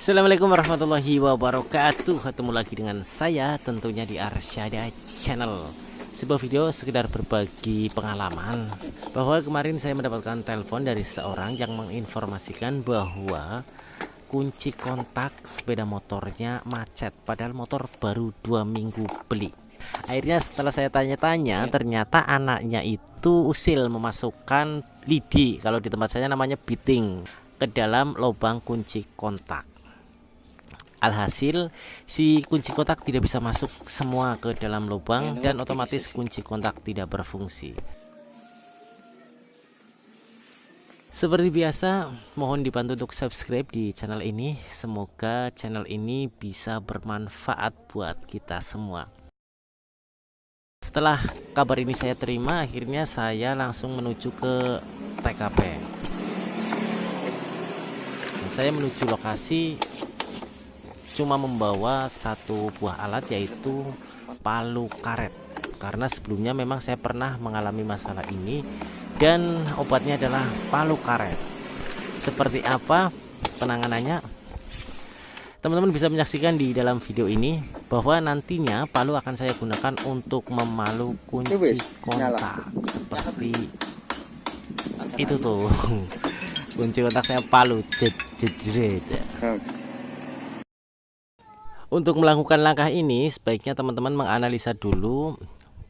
Assalamualaikum warahmatullahi wabarakatuh. Ketemu lagi dengan saya tentunya di Arsyada Channel. Sebuah video sekedar berbagi pengalaman bahwa kemarin saya mendapatkan telepon dari seseorang yang menginformasikan bahwa kunci kontak sepeda motornya macet, padahal motor baru 2 minggu beli. Akhirnya setelah saya tanya-tanya, ternyata anaknya itu usil memasukkan lidi, kalau di tempat saya namanya biting, ke dalam lubang kunci kontak. Alhasil si kunci kontak tidak bisa masuk semua ke dalam lubang dan otomatis kunci kontak tidak berfungsi. Seperti biasa, mohon dibantu untuk subscribe di channel ini. Semoga channel ini bisa bermanfaat buat kita semua. Setelah kabar ini saya terima, akhirnya saya langsung menuju ke TKP. Saya menuju lokasi cuma membawa satu buah alat, yaitu palu karet, karena sebelumnya memang saya pernah mengalami masalah ini dan obatnya adalah palu karet. Seperti apa penanganannya, teman-teman bisa menyaksikan di dalam video ini, bahwa nantinya palu akan saya gunakan untuk memalu kunci kontak seperti itu tuh. Kunci kontak saya palu jedret. Untuk melakukan langkah ini, sebaiknya teman-teman menganalisa dulu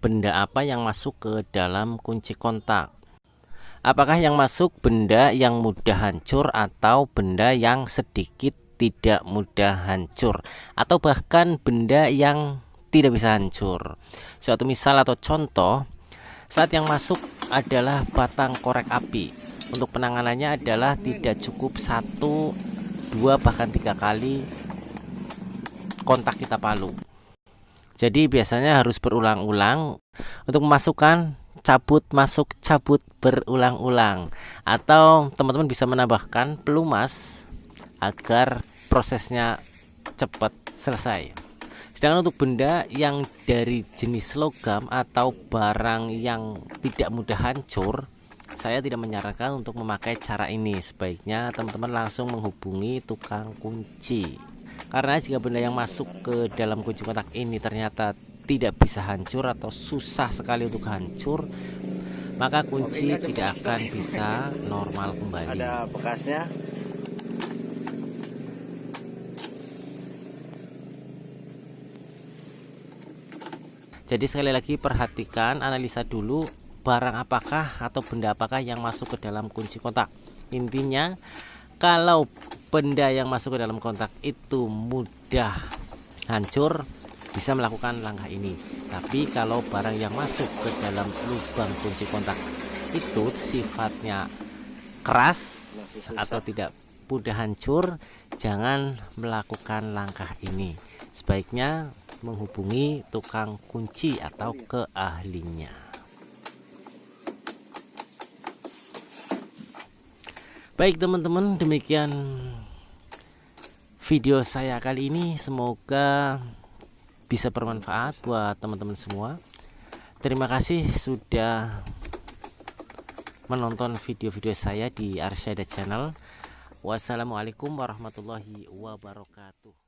benda apa yang masuk ke dalam kunci kontak. Apakah yang masuk benda yang mudah hancur atau benda yang sedikit tidak mudah hancur, atau bahkan benda yang tidak bisa hancur. Suatu misal atau contoh, saat yang masuk adalah batang korek api. Untuk penanganannya adalah tidak cukup 1, 2, bahkan 3 kali kontak kita palu. Jadi biasanya harus berulang-ulang untuk memasukkan, cabut, masuk, cabut, berulang-ulang. Atau teman-teman bisa menambahkan pelumas agar prosesnya cepat selesai. Sedangkan untuk benda yang dari jenis logam atau barang yang tidak mudah hancur, saya tidak menyarankan untuk memakai cara ini. Sebaiknya teman-teman langsung menghubungi tukang kunci. Karena jika benda yang masuk ke dalam kunci kontak ini ternyata tidak bisa hancur atau susah sekali untuk hancur, maka kunci tidak akan bisa normal kembali. Ada bekasnya. Jadi sekali lagi perhatikan, analisa dulu barang apakah atau benda apakah yang masuk ke dalam kunci kontak. Intinya, kalau benda yang masuk ke dalam kontak itu mudah hancur, bisa melakukan langkah ini. Tapi kalau barang yang masuk ke dalam lubang kunci kontak itu sifatnya keras atau tidak mudah hancur, jangan melakukan langkah ini. Sebaiknya menghubungi tukang kunci atau keahlinya. Baik teman-teman, demikian video saya kali ini. Semoga bisa bermanfaat buat teman-teman semua. Terima kasih sudah menonton video-video saya di Arsyada Channel. Wassalamualaikum warahmatullahi wabarakatuh.